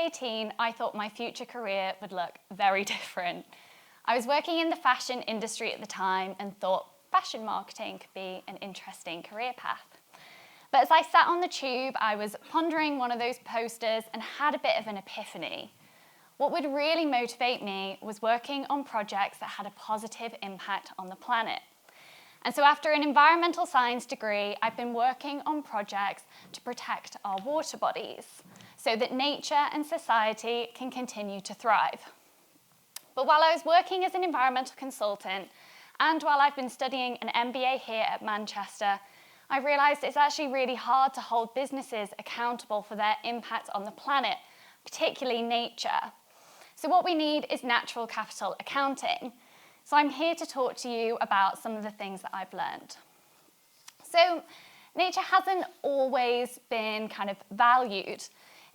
18, I thought my future career would look very different. I was working in the fashion industry at the time and thought fashion marketing could be an interesting career path. But as I sat on the tube, I was pondering one of those posters and had a bit of an epiphany. What would really motivate me was working on projects that had a positive impact on the planet. And so after an environmental science degree, I've been working on projects to protect our water bodies so that nature and society can continue to thrive. But while I was working as an environmental consultant and while I've been studying an MBA here at Manchester, I realised it's actually really hard to hold businesses accountable for their impact on the planet, particularly nature. So what we need is natural capital accounting. So I'm here to talk to you about some of the things that I've learned. So nature hasn't always been kind of valued.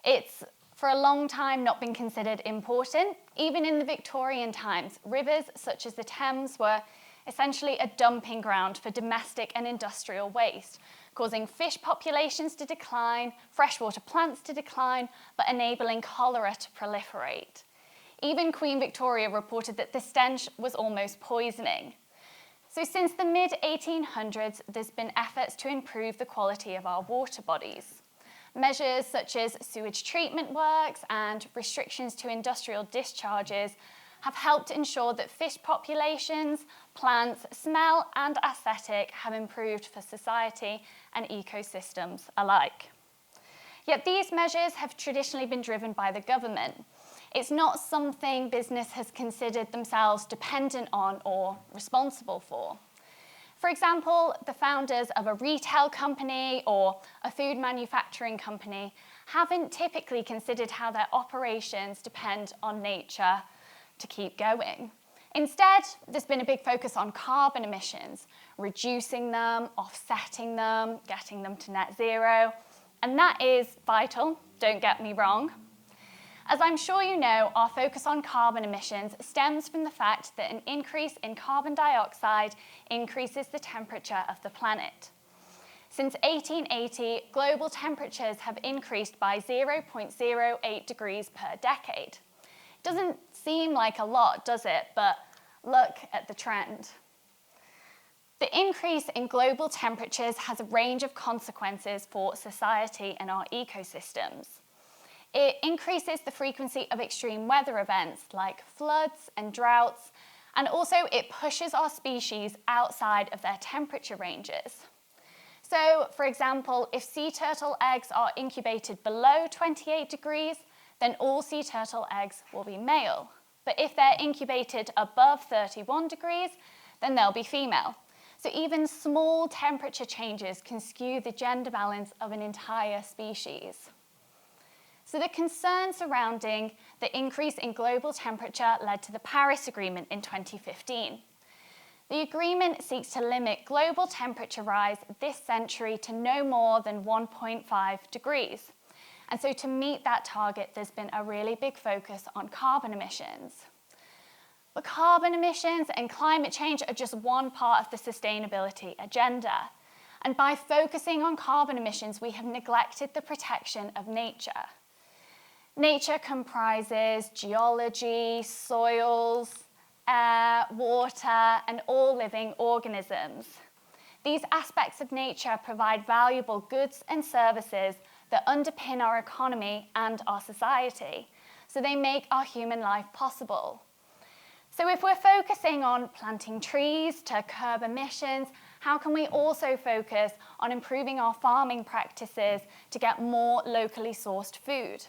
It's for a long time not been considered important. Even in the Victorian times, rivers such as the Thames were essentially a dumping ground for domestic and industrial waste, causing fish populations to decline, freshwater plants to decline, but enabling cholera to proliferate. Even Queen Victoria reported that the stench was almost poisoning. So since the mid-1800s, there's been efforts to improve the quality of our water bodies. Measures such as sewage treatment works and restrictions to industrial discharges have helped ensure that fish populations, plants, smell and aesthetic have improved for society and ecosystems alike. Yet these measures have traditionally been driven by the government. It's not something business has considered themselves dependent on or responsible for. For example, the founders of a retail company or a food manufacturing company haven't typically considered how their operations depend on nature to keep going. Instead, there's been a big focus on carbon emissions, reducing them, offsetting them, getting them to net zero, and that is vital, don't get me wrong. As I'm sure you know, our focus on carbon emissions stems from the fact that an increase in carbon dioxide increases the temperature of the planet. Since 1880, global temperatures have increased by 0.08 degrees per decade. It doesn't seem like a lot, does it? But look at the trend. The increase in global temperatures has a range of consequences for society and our ecosystems. It increases the frequency of extreme weather events like floods and droughts, and also it pushes our species outside of their temperature ranges. So, for example, if sea turtle eggs are incubated below 28 degrees, then all sea turtle eggs will be male. But if they're incubated above 31 degrees, then they'll be female. So even small temperature changes can skew the gender balance of an entire species. So the concern surrounding the increase in global temperature led to the Paris Agreement in 2015. The agreement seeks to limit global temperature rise this century to no more than 1.5 degrees. And so to meet that target, there's been a really big focus on carbon emissions. But carbon emissions and climate change are just one part of the sustainability agenda. And by focusing on carbon emissions, we have neglected the protection of nature. Nature comprises geology, soils, air, water, and all living organisms. These aspects of nature provide valuable goods and services that underpin our economy and our society, so they make our human life possible. So if we're focusing on planting trees to curb emissions, how can we also focus on improving our farming practices to get more locally sourced food?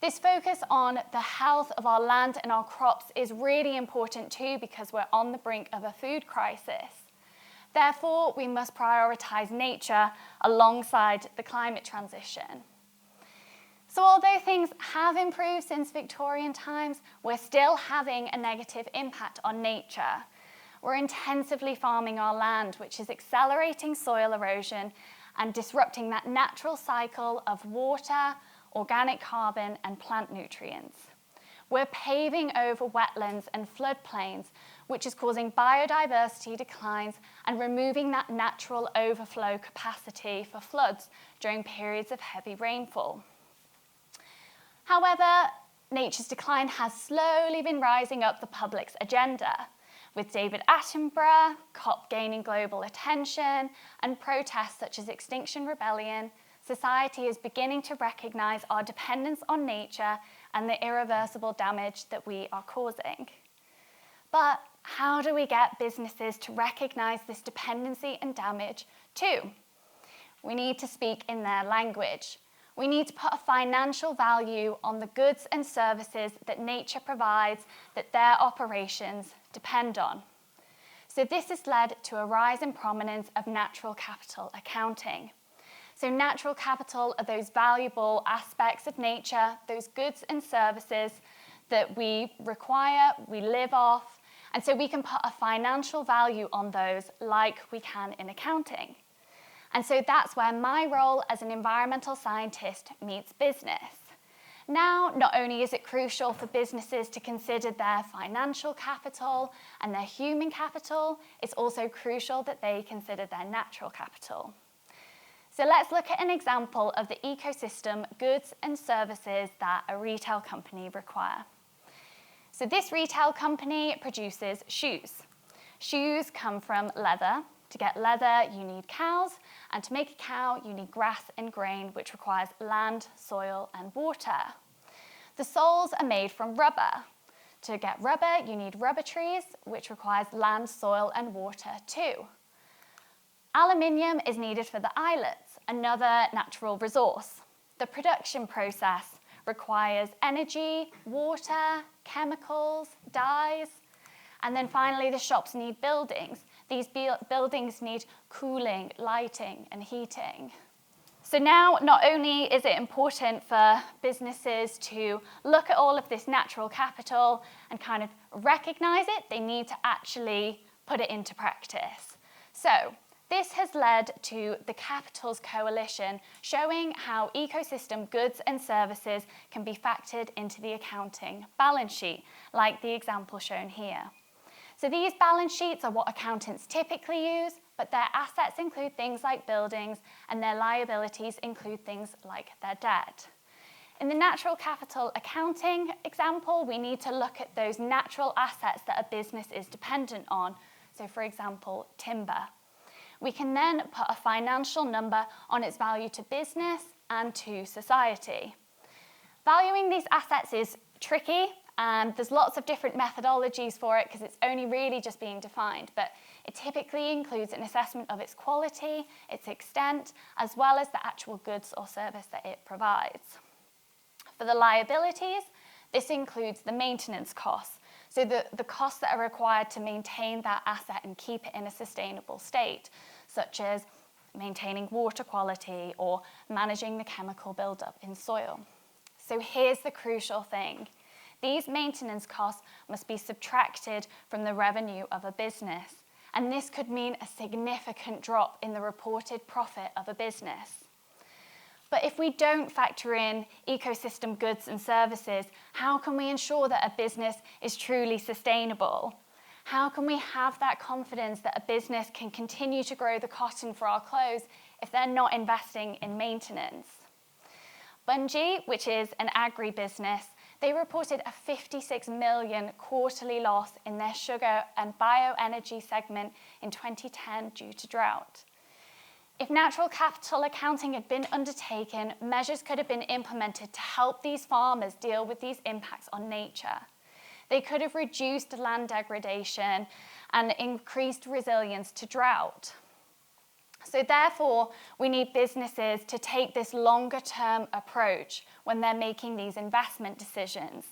This focus on the health of our land and our crops is really important too, because we're on the brink of a food crisis. Therefore, we must prioritise nature alongside the climate transition. So although things have improved since Victorian times, we're still having a negative impact on nature. We're intensively farming our land, which is accelerating soil erosion and disrupting that natural cycle of water, organic carbon, and plant nutrients. We're paving over wetlands and floodplains, which is causing biodiversity declines and removing that natural overflow capacity for floods during periods of heavy rainfall. However, nature's decline has slowly been rising up the public's agenda, with David Attenborough, COP gaining global attention, and protests such as Extinction Rebellion. Society is beginning to recognise our dependence on nature and the irreversible damage that we are causing. But how do we get businesses to recognise this dependency and damage too? We need to speak in their language. We need to put a financial value on the goods and services that nature provides that their operations depend on. So this has led to a rise in prominence of natural capital accounting. So natural capital are those valuable aspects of nature, those goods and services that we require, we live off, and so we can put a financial value on those like we can in accounting. And so that's where my role as an environmental scientist meets business. Now, not only is it crucial for businesses to consider their financial capital and their human capital, it's also crucial that they consider their natural capital. So let's look at an example of the ecosystem goods and services that a retail company require. So this retail company produces shoes. Shoes come from leather. To get leather, you need cows, and to make a cow, you need grass and grain, which requires land, soil, and water. The soles are made from rubber. To get rubber, you need rubber trees, which requires land, soil, and water too. Aluminium is needed for the eyelets, another natural resource. The production process requires energy, water, chemicals, dyes, and then finally the shops need buildings. These buildings need cooling, lighting, and heating. So now, not only is it important for businesses to look at all of this natural capital and kind of recognize it, they need to actually put it into practice. So this has led to the Capitals Coalition, showing how ecosystem goods and services can be factored into the accounting balance sheet, like the example shown here. So these balance sheets are what accountants typically use, but their assets include things like buildings, and their liabilities include things like their debt. In the natural capital accounting example, we need to look at those natural assets that a business is dependent on. So for example, timber. We can then put a financial number on its value to business and to society. Valuing these assets is tricky, and there's lots of different methodologies for it because it's only really just being defined, but it typically includes an assessment of its quality, its extent, as well as the actual goods or service that it provides. For the liabilities, this includes the maintenance costs, so the costs that are required to maintain that asset and keep it in a sustainable state, such as maintaining water quality or managing the chemical buildup in soil. So here's the crucial thing. These maintenance costs must be subtracted from the revenue of a business, and this could mean a significant drop in the reported profit of a business. But if we don't factor in ecosystem goods and services, how can we ensure that a business is truly sustainable? How can we have that confidence that a business can continue to grow the cotton for our clothes if they're not investing in maintenance? Bunge, which is an agribusiness, they reported a 56 million quarterly loss in their sugar and bioenergy segment in 2010 due to drought. If natural capital accounting had been undertaken, measures could have been implemented to help these farmers deal with these impacts on nature. They could have reduced land degradation and increased resilience to drought. So therefore, we need businesses to take this longer-term approach when they're making these investment decisions.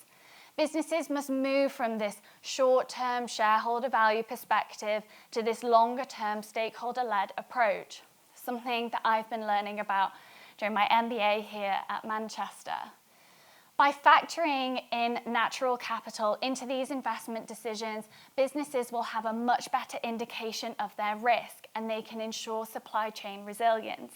Businesses must move from this short-term shareholder value perspective to this longer-term stakeholder-led approach, something that I've been learning about during my MBA here at Manchester. By factoring in natural capital into these investment decisions, businesses will have a much better indication of their risk and they can ensure supply chain resilience.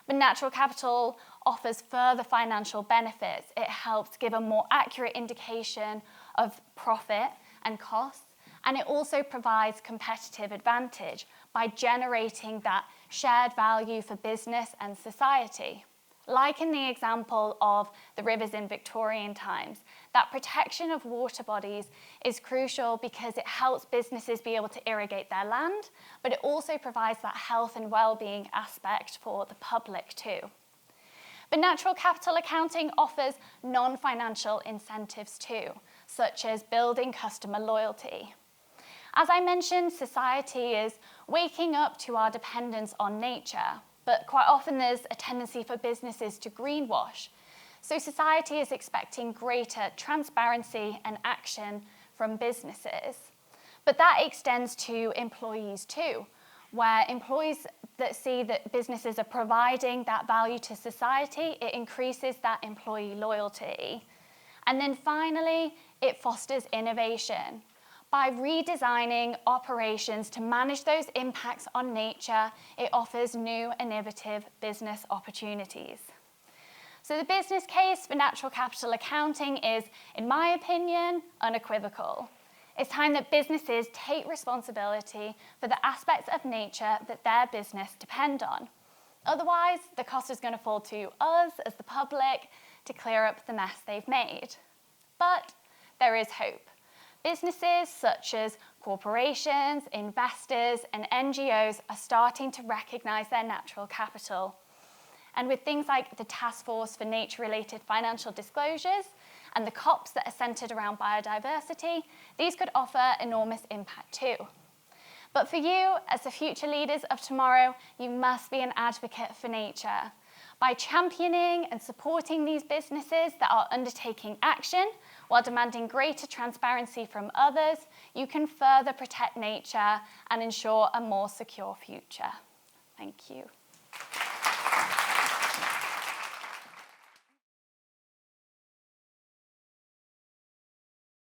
But natural capital offers further financial benefits. It helps give a more accurate indication of profit and costs, and it also provides competitive advantage by generating that shared value for business and society, like in the example of the rivers in Victorian times, that protection of water bodies is crucial because it helps businesses be able to irrigate their land, but it also provides that health and well-being aspect for the public too. But natural capital accounting offers non-financial incentives too, such as building customer loyalty. As I mentioned, society is waking up to our dependence on nature, but quite often there's a tendency for businesses to greenwash. So society is expecting greater transparency and action from businesses. But that extends to employees too, where employees that see that businesses are providing that value to society, it increases that employee loyalty. And then finally, it fosters innovation. By redesigning operations to manage those impacts on nature, it offers new innovative business opportunities. So the business case for natural capital accounting is, in my opinion, unequivocal. It's time that businesses take responsibility for the aspects of nature that their business depend on. Otherwise, the cost is going to fall to us as the public to clear up the mess they've made. But there is hope. Businesses such as corporations, investors, and NGOs are starting to recognise their natural capital. And with things like the Task Force for Nature-Related Financial Disclosures and the COPs that are centred around biodiversity, these could offer enormous impact too. But for you, as the future leaders of tomorrow, you must be an advocate for nature. By championing and supporting these businesses that are undertaking action while demanding greater transparency from others, you can further protect nature and ensure a more secure future. Thank you.